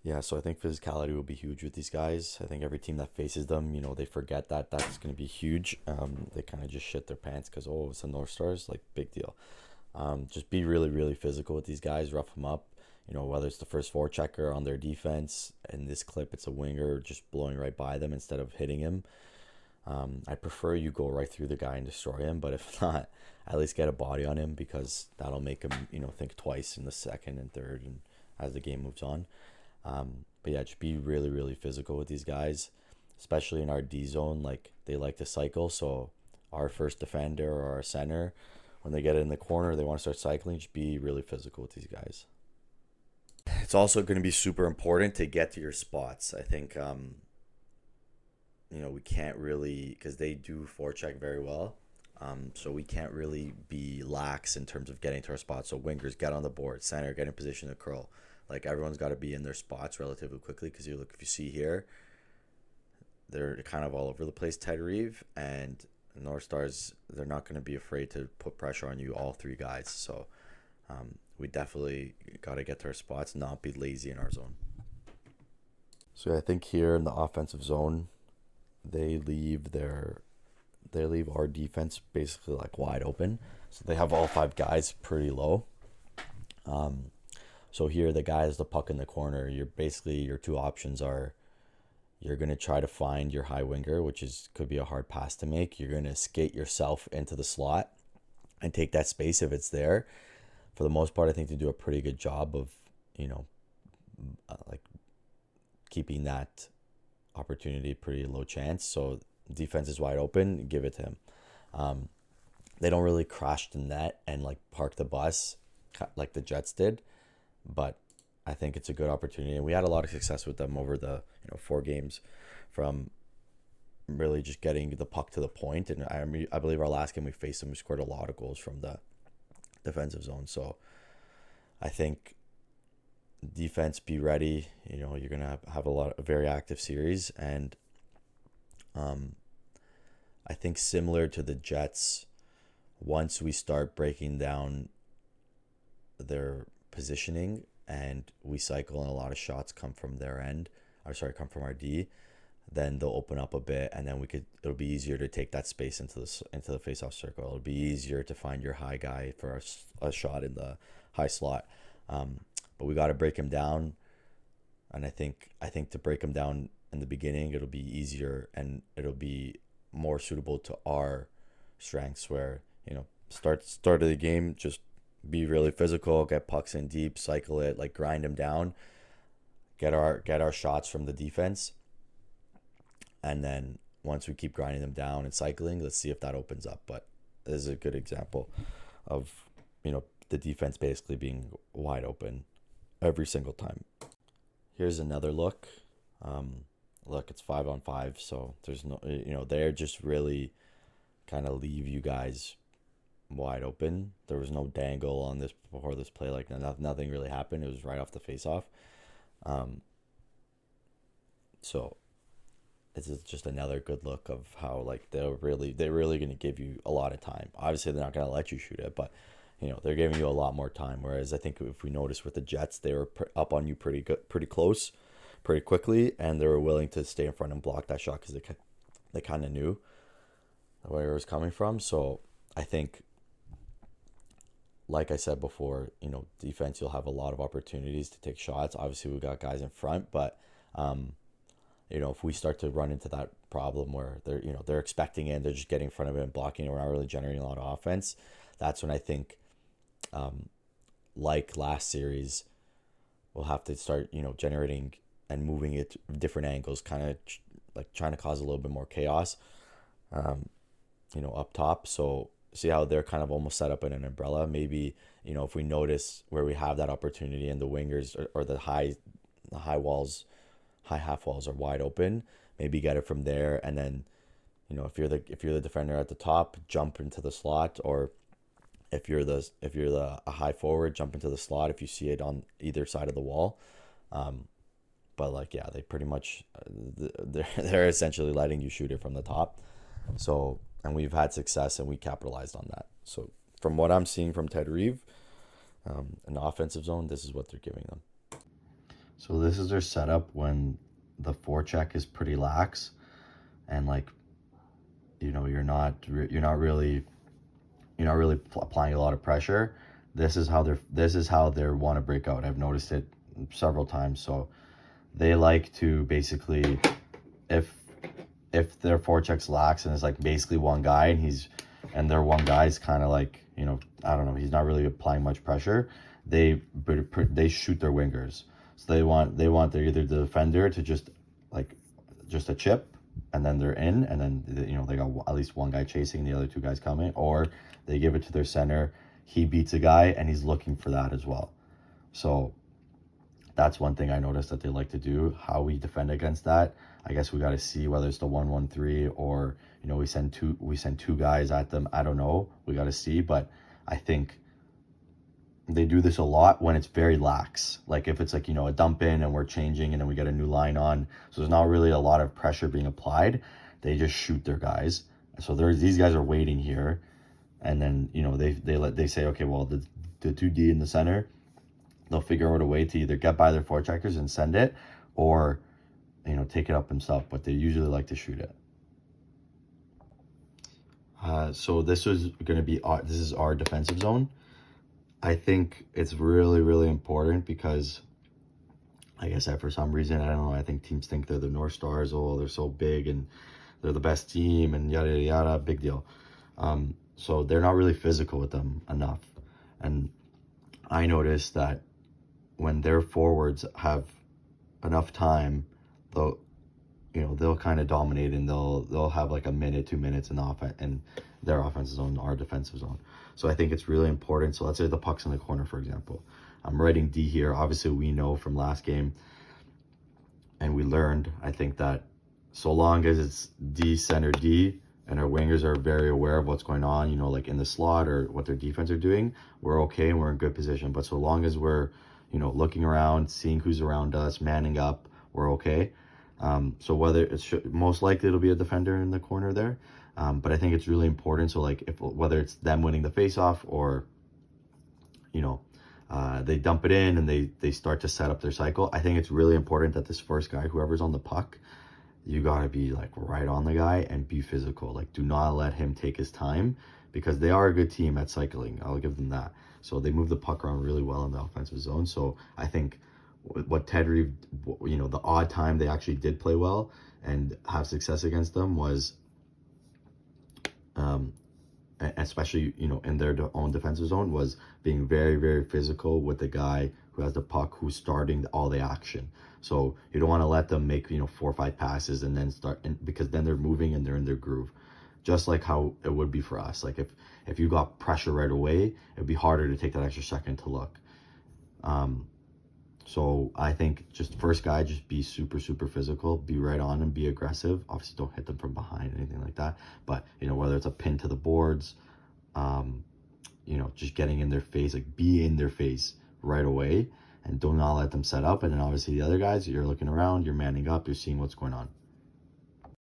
Yeah, so I think physicality will be huge with these guys. I think every team that faces them, they forget that that's going to be huge. They kind of just shit their pants because, oh, it's the North Stars, like big deal. Just be really, really physical with these guys, rough them up. Whether it's the first four checker on their defense. In this clip, it's a winger just blowing right by them instead of hitting him. I prefer you go right through the guy and destroy him, but if not, at least get a body on him because that'll make him, think twice in the second and third and as the game moves on. But yeah, just be really, really physical with these guys, especially in our D zone. Like they like to cycle, so our first defender or our center, when they get in the corner, they want to start cycling. Just be really physical with these guys. It's also going to be super important to get to your spots. I think we can't really because they do forecheck very well. So we can't really be lax in terms of getting to our spots. So wingers get on the board, center get in position to curl. Like everyone's got to be in their spots relatively quickly because if you see here, they're kind of all over the place. Ted Reeve and North Stars, they're not going to be afraid to put pressure on you, all three guys. So we definitely got to get to our spots, not be lazy in our zone. So I think here in the offensive zone, they leave their they leave our defense basically like wide open. So they have all five guys pretty low. Um, so here the guy has the puck in the corner. Your two options are you're gonna try to find your high winger, which is could be a hard pass to make. You're gonna skate yourself into the slot and take that space if it's there. For the most part, I think they do a pretty good job of you know like keeping that opportunity pretty low chance. So defense is wide open, give it to him. Um, they don't really crash the net and like park the bus like the Jets did, but I think it's a good opportunity, and we had a lot of success with them over the 4 games, from really just getting the puck to the point. And I believe our last game we faced them, we scored a lot of goals from the defensive zone. So I think defense, be ready. You're gonna have a very active series, and um, I think similar to the Jets, once we start breaking down their positioning and we cycle and a lot of shots come from their end, or sorry, come from our D, then they'll open up a bit, and then it'll be easier to take that space into the face-off circle. It'll be easier to find your high guy for a shot in the high slot. But we got to break him down, and I think to break him down in the beginning, it'll be easier and it'll be more suitable to our strengths. Where start of the game, just be really physical, get pucks in deep, cycle it, like grind them down, get our shots from the defense, and then once we keep grinding them down and cycling, let's see if that opens up. But this is a good example of the defense basically being wide open every single time. Here's another look. Look, it's 5-on-5, so there's no, they're just really kind of leave you guys wide open. There was no dangle on this before this play. Like nothing really happened. It was right off the face off. Um, so this is just another good look of how like they're really going to give you a lot of time. Obviously, they're not going to let you shoot it, but they're giving you a lot more time. Whereas I think if we notice with the Jets, they were up on you pretty good, pretty close, pretty quickly, and they were willing to stay in front and block that shot because they kind of knew where it was coming from. So I think, like I said before, defense, you'll have a lot of opportunities to take shots. Obviously, we got guys in front, but um, if we start to run into that problem where they're expecting it and they're just getting in front of it and blocking it, we're not really generating a lot of offense. That's when I think, like last series, we'll have to start generating and moving it to different angles, kind of like trying to cause a little bit more chaos, um, up top. So see how they're kind of almost set up in an umbrella. Maybe if we notice where we have that opportunity and the wingers or the high walls, high half walls are wide open, maybe get it from there, and then if you're the defender at the top, jump into the slot, or if you're the a high forward, jump into the slot if you see it on either side of the wall. Um, but like yeah, they pretty much they're essentially letting you shoot it from the top. So, and we've had success and we capitalized on that. So from what I'm seeing from Ted Reeve, an offensive zone, this is what they're giving them. So this is their setup when the forecheck is pretty lax, and like, you know, you're not really applying a lot of pressure. This is how they want to break out. I've noticed it several times. So they like to basically, if their forecheck's lax and it's like basically one guy and their one guy's kind of like, you know, I don't know, he's not really applying much pressure, they shoot their wingers. So they want their either the defender to just a chip, and then they're in, and then, you know, they got at least one guy chasing, the other two guys coming, or they give it to their center, he beats a guy and he's looking for that as well. So that's one thing I noticed that they like to do. How we defend against that, I guess we got to see whether it's the 1-1-3 or, you know, we send two guys at them. I don't know. We got to see, but I think they do this a lot when it's very lax. Like if it's like, you know, a dump in and we're changing and then we get a new line on, so there's not really a lot of pressure being applied. They just shoot their guys. So these guys are waiting here, and then, you know, they say, okay, well, the 2D in the center, they'll figure out a way to either get by their forecheckers and send it, or, you know, take it up himself, but they usually like to shoot it. So this is going to be this is our defensive zone. I think it's really, really important because, I guess, for some reason, I don't know, I think teams think they're the North Stars. Oh, they're so big and they're the best team and yada, yada, yada, big deal. So they're not really physical with them enough. And I noticed that when their forwards have enough time, they'll kind of dominate, and they'll have like a minute, 2 minutes in the offense, in their offensive zone, our defensive zone. So I think it's really important. So let's say the puck's in the corner, for example. I'm writing D here. Obviously, we know from last game, and we learned, I think, that so long as it's D, center D, and our wingers are very aware of what's going on, you know, like in the slot or what their defense are doing, we're okay and we're in good position. But so long as we're, you know, looking around, seeing who's around us, manning up, we're okay. So whether most likely it'll be a defender in the corner there, but I think it's really important. So like whether it's them winning the face-off or, you know, they dump it in and they start to set up their cycle, I think it's really important that this first guy, whoever's on the puck, you got to be like right on the guy and be physical. Like, do not let him take his time, because they are a good team at cycling. I'll give them that. So they move the puck around really well in the offensive zone. So I think what Ted Reeve, you know, the odd time they actually did play well and have success against them was, especially, you know, in their own defensive zone, was being very, very physical with the guy who has the puck, who's starting all the action. So you don't want to let them make, you know, 4 or 5 passes and then start, because then they're moving and they're in their groove. Just like how it would be for us. Like if you got pressure right away, it'd be harder to take that extra second to look. So I think just first guy, just be super, super physical, be right on and be aggressive. Obviously don't hit them from behind, anything like that. But, you know, whether it's a pin to the boards, you know, just getting in their face, like be in their face right away, and do not let them set up. And then obviously the other guys, you're looking around, you're manning up, you're seeing what's going on.